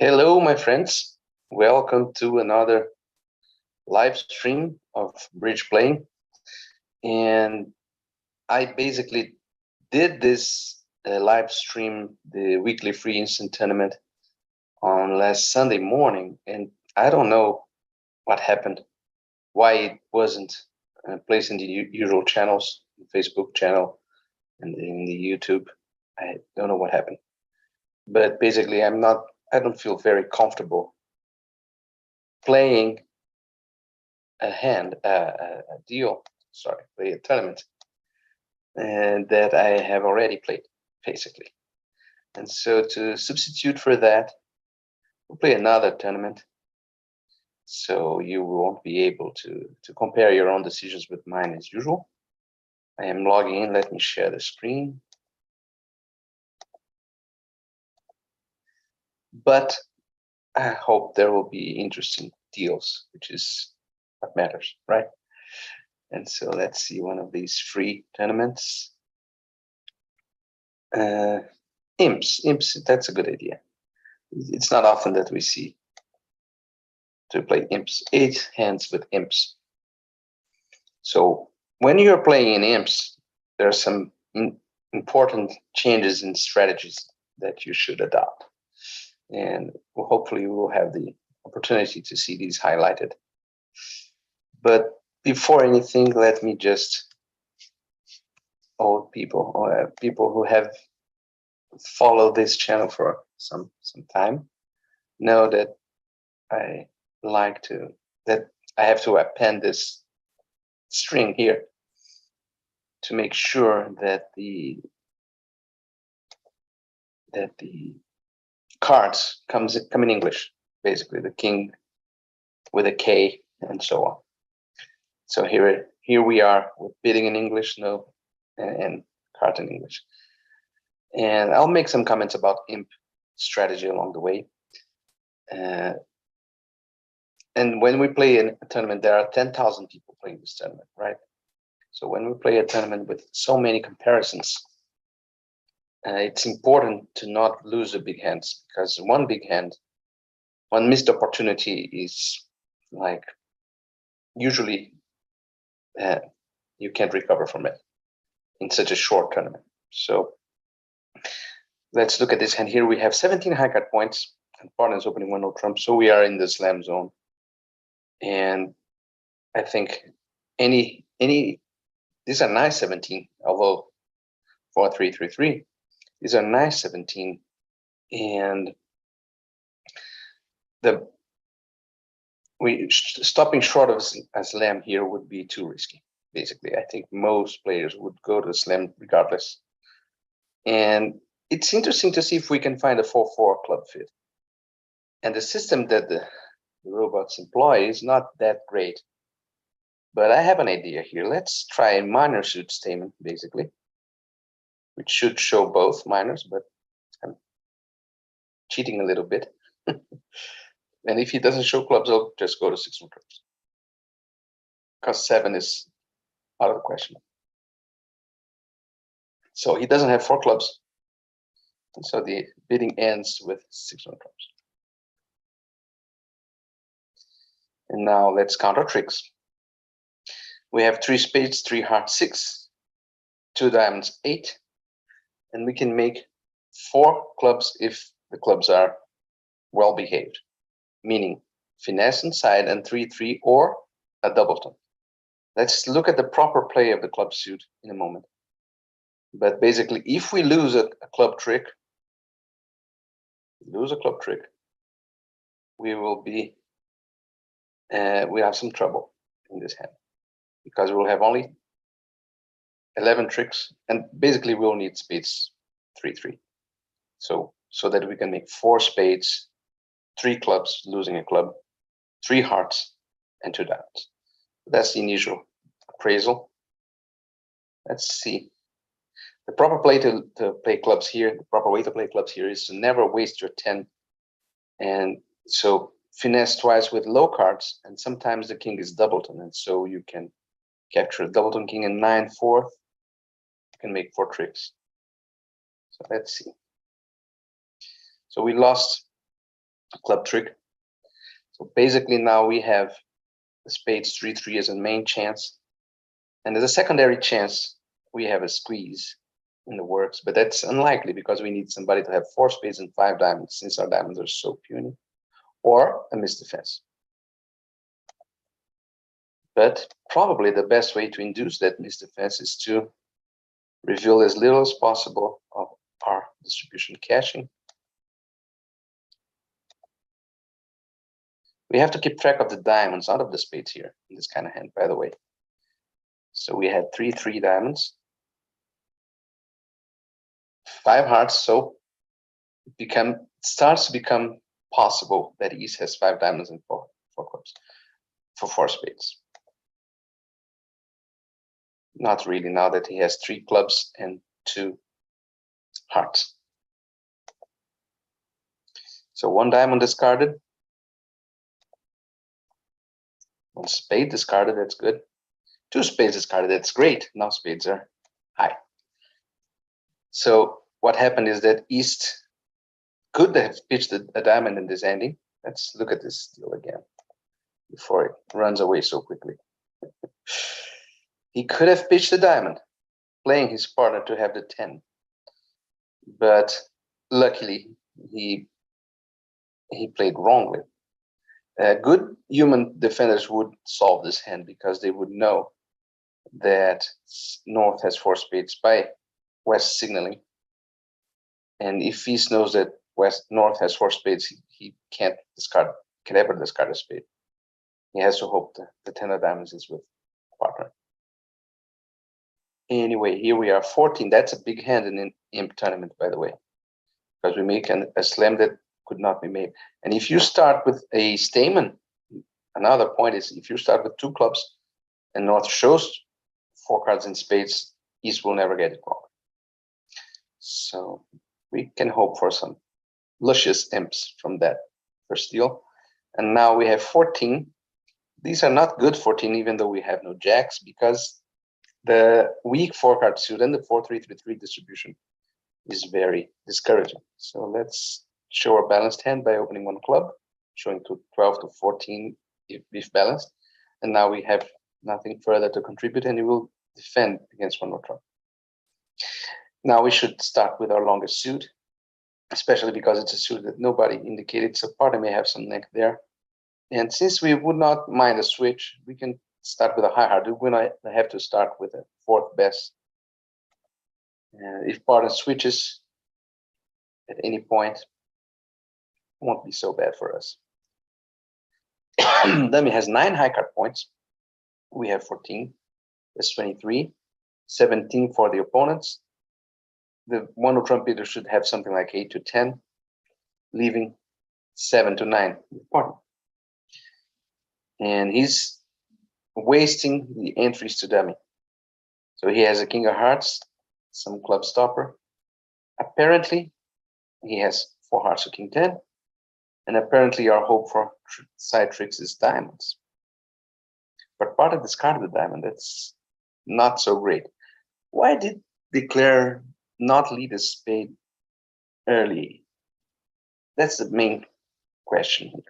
Hello, my friends. Welcome to another live stream of bridge playing. And I basically did this live stream, the weekly free instant tournament, on last Sunday morning. And I don't know what happened, why it wasn't placed in the usual channels, the Facebook channel and in the YouTube. I don't know what happened. But basically, I don't feel very comfortable playing a tournament, and that I have already played, basically. And so to substitute for that, we'll play another tournament. So you won't be able to compare your own decisions with mine as usual. I am logging in. Let me share the screen. But I hope there will be interesting deals, which is what matters, right? And so let's see one of these free tournaments. Imps, that's a good idea. It's not often that we see to play imps, 8 hands with imps. So when you're playing in imps, there are some important changes in strategies that you should adopt. And hopefully we'll have the opportunity to see these highlighted. But before anything, let me just, old people or people who have followed this channel for some time know that I have to append this string here to make sure that the cards come in English, basically the king with a K and so on. So here we are with bidding in English, and card in English. And I'll make some comments about imp strategy along the way. And when we play in a tournament, there are 10,000 people playing this tournament, right? So when we play a tournament with so many comparisons, it's important to not lose the big hands, because one big hand, one missed opportunity is like usually you can't recover from it in such a short tournament. So let's look at this hand here. We have 17 high card points and partners opening 1-0 trump. So we are in the slam zone. And I think these are nice 17, although 4-3-3-3, these are nice 17. And stopping short of a slam here would be too risky. Basically, I think most players would go to the slam regardless. And it's interesting to see if we can find a 4-4 club fit. And the system that the robots employ is not that great. But I have an idea here. Let's try a minor suit statement, basically, which should show both minors, but I'm cheating a little bit. And if he doesn't show clubs, I'll just go to 6 clubs, because 7 is out of the question. So he doesn't have 4 clubs. And so the bidding ends with 6 clubs. And now let's count our tricks. We have 3 spades, 3 hearts, 6, 2 diamonds, 8, and we can make 4 clubs if the clubs are well behaved, meaning finesse inside and 3-3 or a doubleton. Let's look at the proper play of the club suit in a moment. But basically, if we lose a club trick, we will be we have some trouble in this hand, because we'll have only 11 tricks, and basically we'll need spades 3-3, so that we can make 4 spades, 3 clubs, losing a club, 3 hearts, and 2 diamonds. That's the initial appraisal. Let's see. The proper play to play clubs here, the proper way to play clubs here is to never waste your 10. And so finesse twice with low cards, and sometimes the king is doubleton, and so you can capture a doubleton king and 9-4. You can make 4 tricks. So let's see. So we lost club trick. So basically now we have the spades 3-3 as a main chance. And as a secondary chance, we have a squeeze in the works, but that's unlikely because we need somebody to have 4 spades and 5 diamonds since our diamonds are so puny, or a misdefense. But probably the best way to induce that misdefense is to reveal as little as possible of our distribution caching. We have to keep track of the diamonds out of the spades here in this kind of hand, by the way. So we had 3 diamonds, 5 hearts, so it starts to become possible that East has 5 diamonds and 4 clubs for 4 spades. Not really, now that he has 3 clubs and 2 hearts. So 1 diamond discarded, 1 spade discarded, that's good. 2 spades discarded, that's great. Now spades are high. So what happened is that East could have pitched a diamond in this ending. Let's look at this deal again before it runs away so quickly. He could have pitched a diamond, playing his partner to have the 10. But luckily, he played wrongly. Good human defenders would solve this hand because they would know that North has 4 spades by West signaling. And if East knows that North has 4 spades, he can't ever discard a spade. He has to hope the 10 of diamonds is with partner. Anyway, here we are 14. That's a big hand in an imp tournament, by the way, because we make a slam that could not be made. And if you start with a stamen, another point is if you start with 2 clubs and North shows 4 cards in spades, East will never get it wrong. So we can hope for some luscious imps from that first deal. And now we have 14. These are not good 14, even though we have no jacks, because the weak 4-card suit and the 4-3-3-3 distribution is very discouraging. So let's show a balanced hand by opening 1 club, showing to 12 to 14 if balanced. And now we have nothing further to contribute, and we will defend against 1 more trump. Now we should start with our longest suit, especially because it's a suit that nobody indicated, so partner may have some neck there. And since we would not mind a switch, we can start with a high heart. We're going to have to start with a 4th best. If partner switches at any point, it won't be so bad for us. Dummy has 9 high card points. We have 14. That's 23. 17 for the opponents. The one who trump leader should have something like 8 to 10, leaving 7 to 9 with partner. And he's wasting the entries to dummy. So he has a king of hearts, some club stopper. Apparently, he has 4 hearts to king 10. And apparently our hope for side tricks is diamonds. But partner discarded the diamond. That's not so great. Why did Declare not lead a spade early? That's the main question here.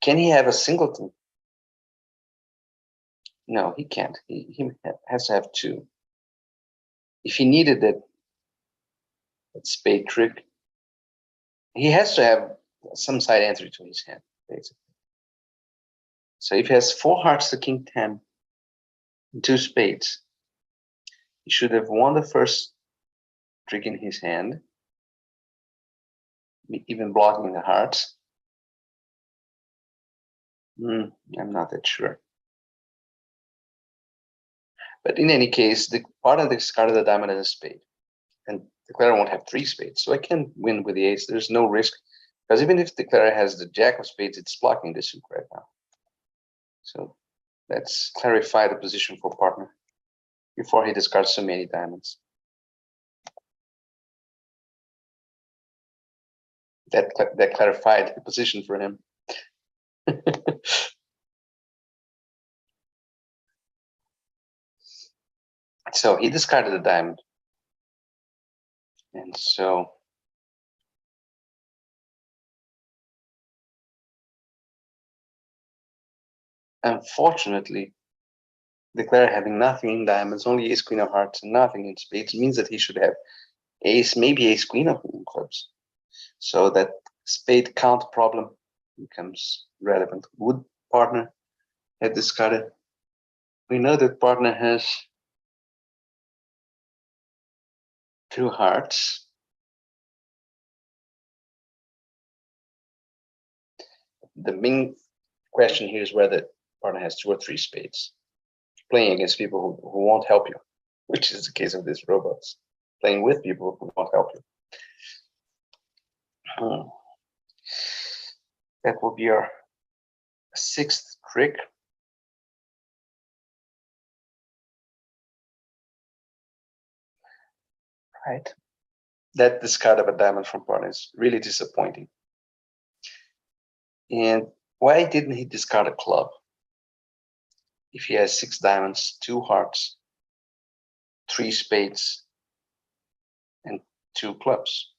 Can he have a singleton? No, he can't. He has to have 2. If he needed that spade trick, he has to have some side entry to his hand, basically. So if he has 4 hearts to king 10 and 2 spades, he should have won the first trick in his hand, even blocking the hearts. I'm not that sure. But in any case, the partner discarded the diamond and a spade. And Declarer won't have 3 spades, so I can win with the ace. There's no risk, because even if Declarer has the jack of spades, it's blocking the suit right now. So let's clarify the position for partner before he discards so many diamonds. That clarified the position for him. So he discarded the diamond. And so Unfortunately, declare having nothing in diamonds, only ace queen of hearts and nothing in spades, means that he should have ace, maybe ace queen of clubs. So that spade count problem becomes relevant. Would partner have discarded? We know that partner has two hearts. The main question here is whether partner has two or three spades. Playing against people who won't help you, which is the case of these robots. Playing with people who won't help you. That will be our sixth trick. Right. That discard of a diamond from partner is really disappointing. And why didn't he discard a club? If he has 6 diamonds, 2 hearts, 3 spades, and 2 clubs,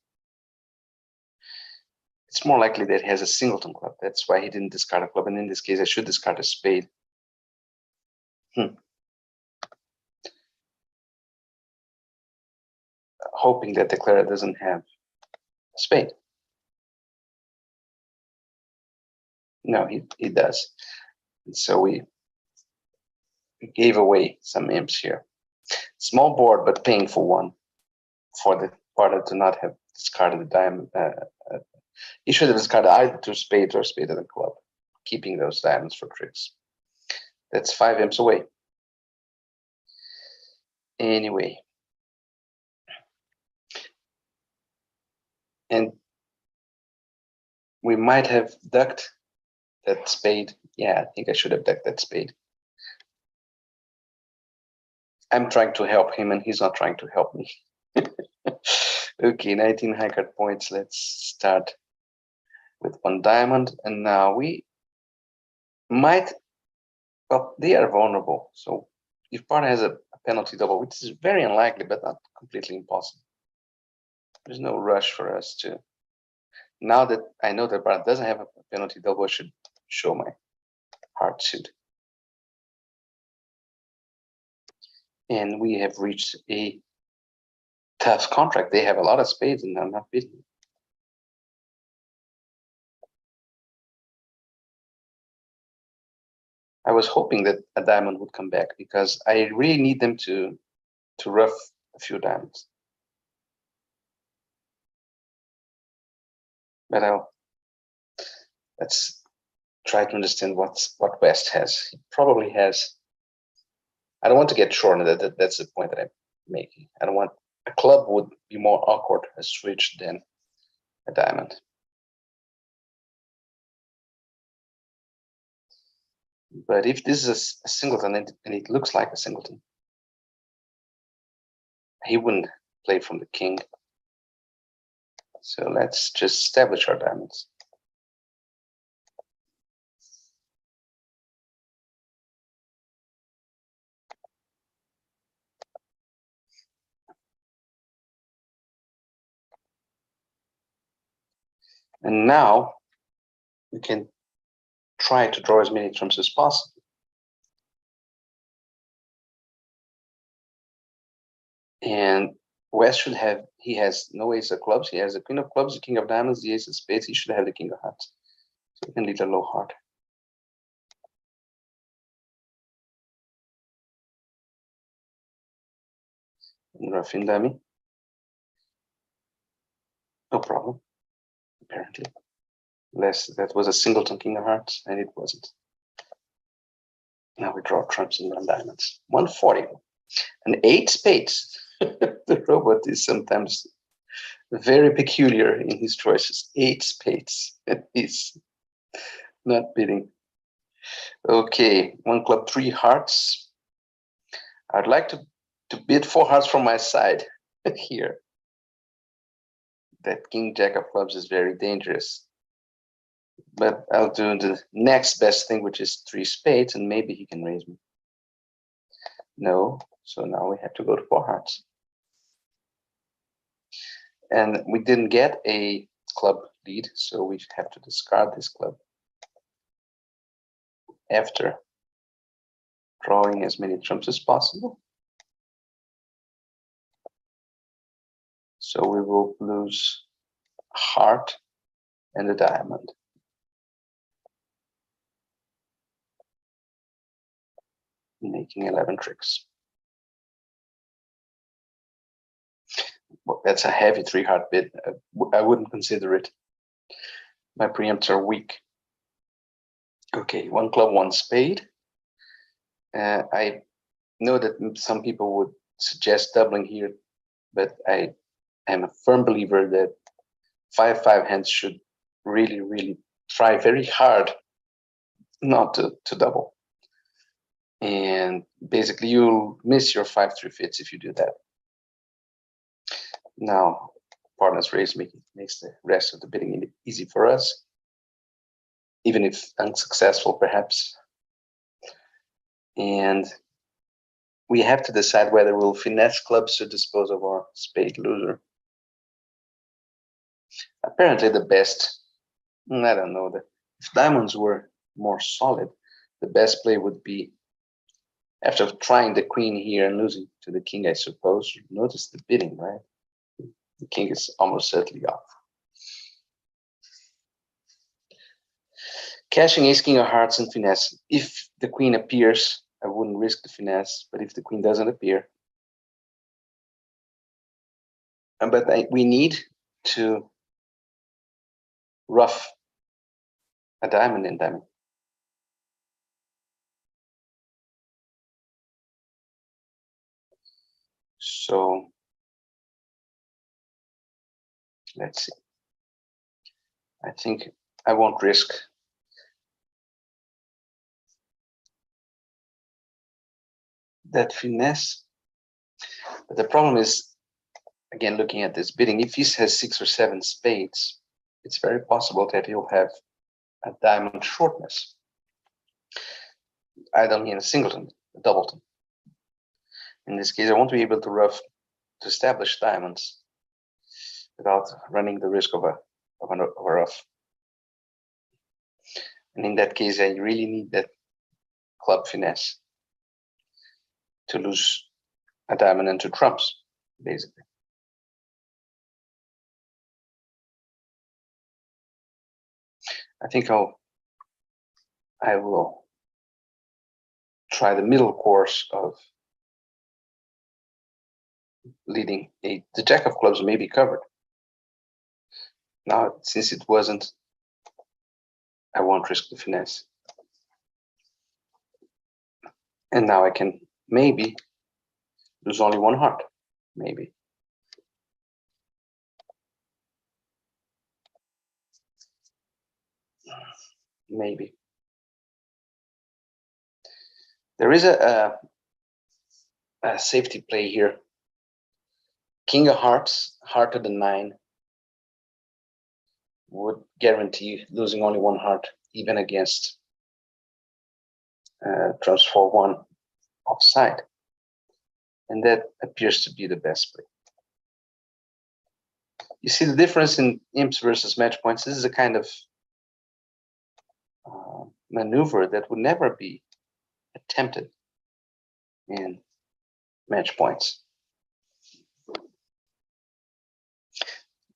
it's more likely that he has a singleton club. That's why he didn't discard a club. And in this case, I should discard a spade. Hoping that declarer doesn't have a spade. No, he does. And so we gave away some imps here. Small board, but painful one for the partner to not have discarded the diamond. He should have discarded either 2 spades or spade of the club, keeping those diamonds for tricks. That's 5 imps away. Anyway. And we might have ducked that spade. Yeah, I think I should have ducked that spade. I'm trying to help him and he's not trying to help me. Okay, 19 high card points. Let's start with 1 diamond. And now we might, well, they are vulnerable. So if partner has a penalty double, which is very unlikely, but not completely impossible. There's no rush for us to. Now that I know that partner doesn't have a penalty double, I should show my heart suit. And we have reached a tough contract. They have a lot of spades and I'm not beating. I was hoping that a diamond would come back because I really need them to rough a few diamonds. But let's try to understand what West has. He probably has. I don't want to get short. That's the point that I'm making. I don't want a club would be more awkward a switch than a diamond. But if this is a singleton and it looks like a singleton, he wouldn't play from the king. So let's just establish our diamonds. And now we can try to draw as many trumps as possible. And West should have, he has no ace of clubs. He has the queen of clubs, the king of diamonds, the ace of spades. He should have the king of hearts. So we can lead a low heart. And rough in dummy. No problem, apparently. Unless that was a singleton king of hearts, and it wasn't. Now we draw trumps and run diamonds. 140. And 8 spades. The robot is sometimes very peculiar in his choices. 8 spades. He's not bidding. Okay, 1 club, 3 hearts. I'd like to bid 4 hearts from my side here. That king jack of clubs is very dangerous. But I'll do the next best thing, which is 3 spades, and maybe he can raise me. No, so now we have to go to 4 hearts. And we didn't get a club lead, so we have to discard this club after drawing as many trumps as possible. So we will lose a heart and a diamond. Making 11 tricks. Well, that's a heavy 3-heart bid. I wouldn't consider it. My preempts are weak. Okay, 1 club, 1 spade. I know that some people would suggest doubling here, but I am a firm believer that 5-5 hands should really try very hard not to double. And basically you'll miss your 5-3 fits if you do that. Now, partner's raise makes the rest of the bidding easy for us, even if unsuccessful perhaps. And we have to decide whether we'll finesse clubs to dispose of our spade loser. Apparently the best, I don't know, if diamonds were more solid, the best play would be, after trying the queen here and losing to the king, I suppose, notice the bidding, right? The king is almost certainly off. Cashing ace, king of hearts and finesse. If the queen appears, I wouldn't risk the finesse, but if the queen doesn't appear, we need to rough a diamond in diamond. So let's see. I think I won't risk that finesse. But the problem is, again, looking at this bidding, if he has 6 or 7 spades, it's very possible that he'll have a diamond shortness. I don't mean a singleton, a doubleton. In this case, I won't be able to establish diamonds without running the risk of a rough. And in that case, I really need that club finesse to lose a diamond and 2 trumps, basically. I think I will try the middle course of leading the jack of clubs may be covered. Now, since it wasn't, I won't risk the finesse. And now I can maybe lose only 1 heart, maybe. Maybe. There is a safety play here. King of hearts, heart of the 9, would guarantee losing only 1 heart, even against trumps 4-1 offside. And that appears to be the best play. You see the difference in imps versus match points. This is a kind of maneuver that would never be attempted in match points.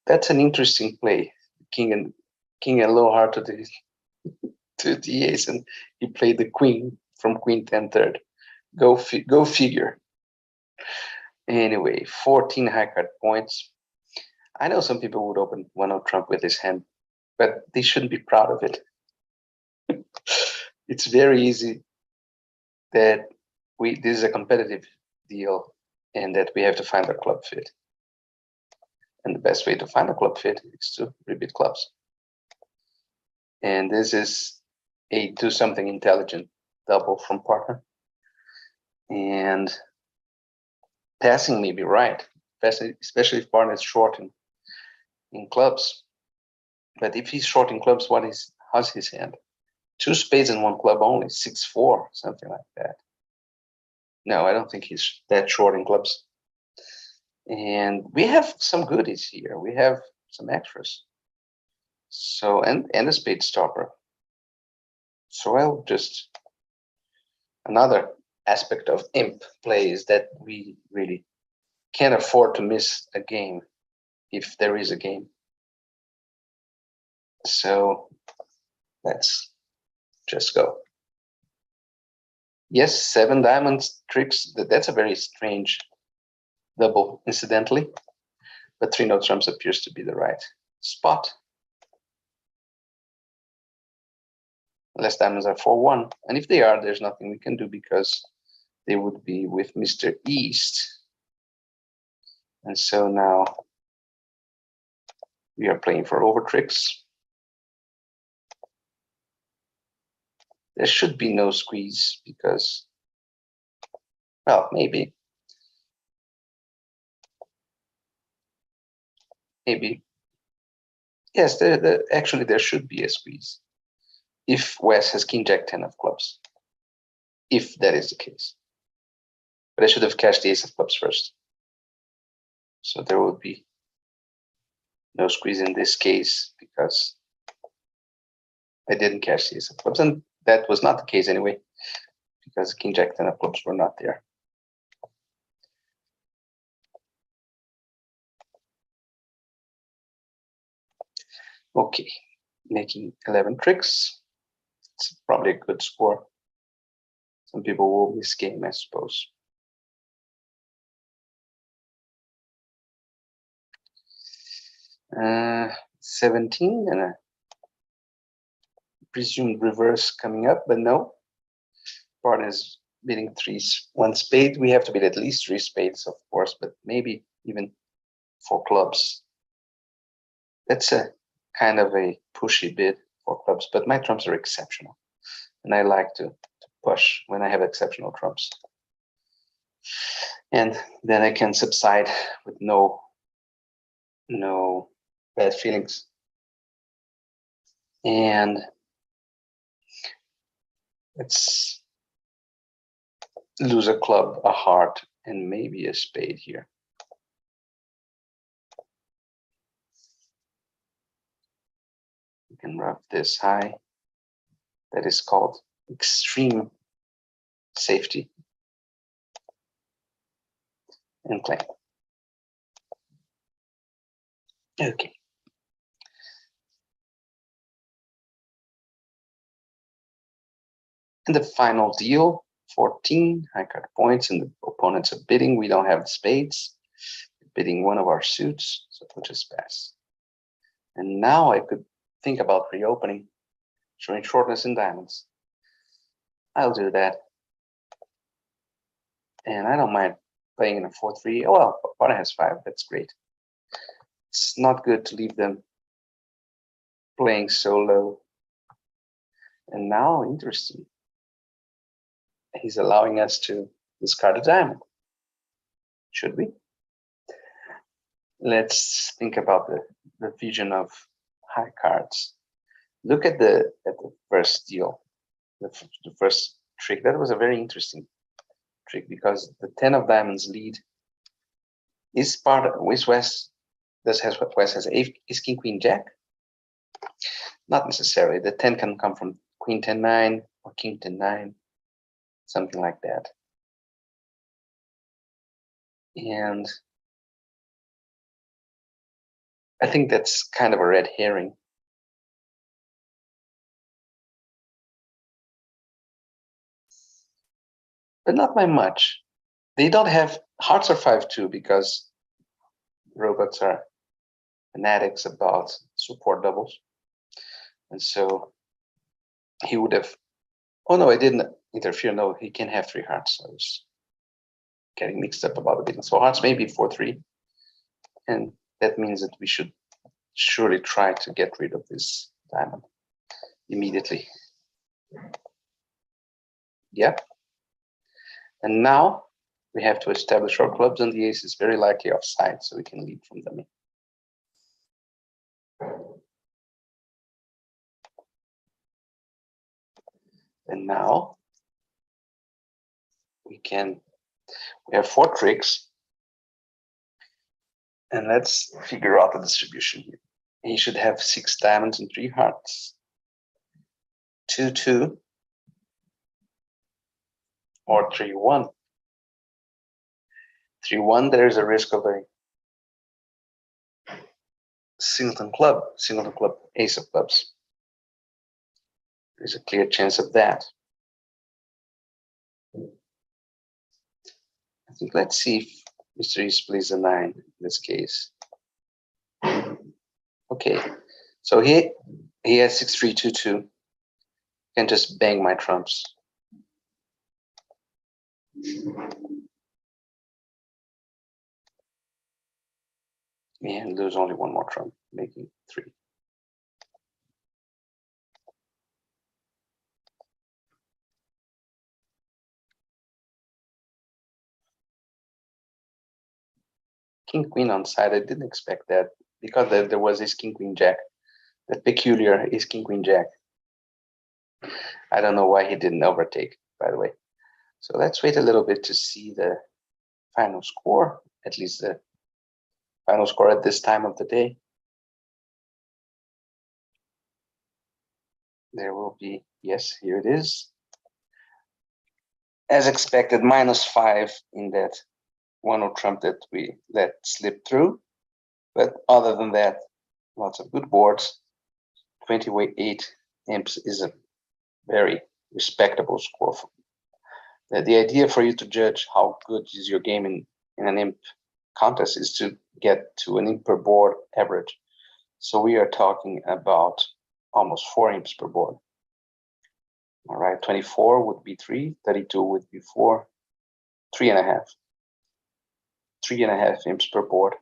That's an interesting play. King and low heart to the ace, and he played the queen from queen 10-3. Go figure. Anyway, 14 high card points. I know some people would open 1-0 trump with this hand, but they shouldn't be proud of it. It's very easy that this is a competitive deal and that we have to find our club fit. And the best way to find a club fit is to rebid clubs. And this is a do something intelligent double from partner. And passing may be right, especially if partner is short in clubs. But if he's short in clubs, how's his hand? 2 spades and 1 club only, 6-4, something like that. No, I don't think he's that short in clubs. And we have some goodies here. We have some extras. So, and a spade stopper. So I'll just, another aspect of imp play is that we really can't afford to miss a game if there is a game. So let's just go. Yes, 7 diamonds tricks. That's a very strange double, incidentally. But 3 no trumps appears to be the right spot. Unless diamonds are 4-1. And if they are, there's nothing we can do because they would be with Mr. East. And so now we are playing for over tricks. There should be no squeeze because, well, maybe. Yes, actually there should be a squeeze. If West has King Jack 10 of clubs. If that is the case. But I should have cashed the ace of clubs first. So there would be no squeeze in this case because I didn't cash the ace of clubs. And that was not the case anyway, because King Jack 10 of clubs were not there. Okay, making 11 tricks. It's probably a good score. Some people will miss game, I suppose. Uh, 17 and a presumed reverse coming up, but no. Partner is bidding 1 spade. We have to bid at least 3 spades, of course, but maybe even 4 clubs. That's a kind of a pushy bid for clubs, but my trumps are exceptional. And I like to push when I have exceptional trumps. And then I can subside with no bad feelings. And let's lose a club, a heart, and maybe a spade here. You can rub this high. That is called extreme safety. And claim. Okay. And the final deal, 14 high card points, and the opponents are bidding. We don't have the spades. Bidding one of our suits, so we'll just pass. And now I could think about reopening, showing shortness in diamonds. I'll do that. And I don't mind playing in a 4-3. Oh, well, partner has 5. That's great. It's not good to leave them playing so low. And now, interesting. He's allowing us to discard a diamond. Should we? Let's think about the vision of high cards. Look at the first deal, the first trick. That was a very interesting trick because the 10 of diamonds lead is part of West. West has is King Queen Jack? Not necessarily. The 10 can come from Queen 10-9 or King 10-9, something like that. And I think that's kind of a red herring. But not by much. They don't have hearts are 5-2 because robots are fanatics about support doubles. And so he would have, oh no, I didn't interfere. No, he can have 3 hearts. I was getting mixed up about the bidding. So hearts may be 4-3. And that means that we should surely try to get rid of this diamond immediately. Yep. And now we have to establish our clubs, and the ace is very likely offside, so we can lead from dummy. And now we have 4 tricks. And let's figure out the distribution here. He should have 6 diamonds and 3 hearts. 2-2. or 3-1. 3-1, there's a risk of a singleton club, ace of clubs. There's a clear chance of that. I think let's see if Mr. East plays a 9 in this case. Okay, so he has 6-3-2-2. Can just bang my trumps. And lose only one more trump, making 3. King queen on side. I didn't expect that because there was ace king queen jack. That peculiar ace king queen jack. I don't know why he didn't overtake, by the way. So let's wait a little bit to see the final score, at least the final score at this time of the day. There will be, yes, here it is. As expected, -5 in that 1-0 trump that we let slip through. But other than that, lots of good boards. 28 imps is a very respectable score. The idea for you to judge how good is your game in an imp contest is to get to an imp per board average. So we are talking about almost 4 imps per board. All right, 24 would be 3, 32 would be 4, 3.5. 3.5 imps per board.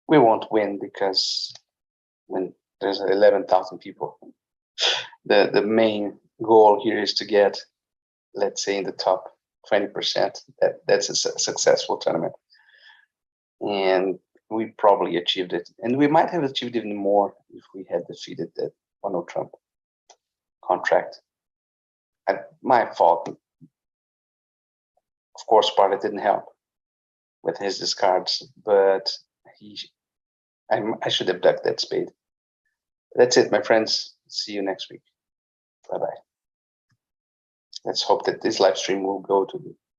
We won't win because when there's 11,000 people, the main goal here is to get, let's say, in the top 20%. That's a successful tournament. And we probably achieved it. And we might have achieved even more if we had defeated that 1-0 trump contract. My fault. Of course, Sparta didn't help with his discards, but I should have ducked that spade. That's it, my friends. See you next week. Bye-bye. Let's hope that this live stream will go to the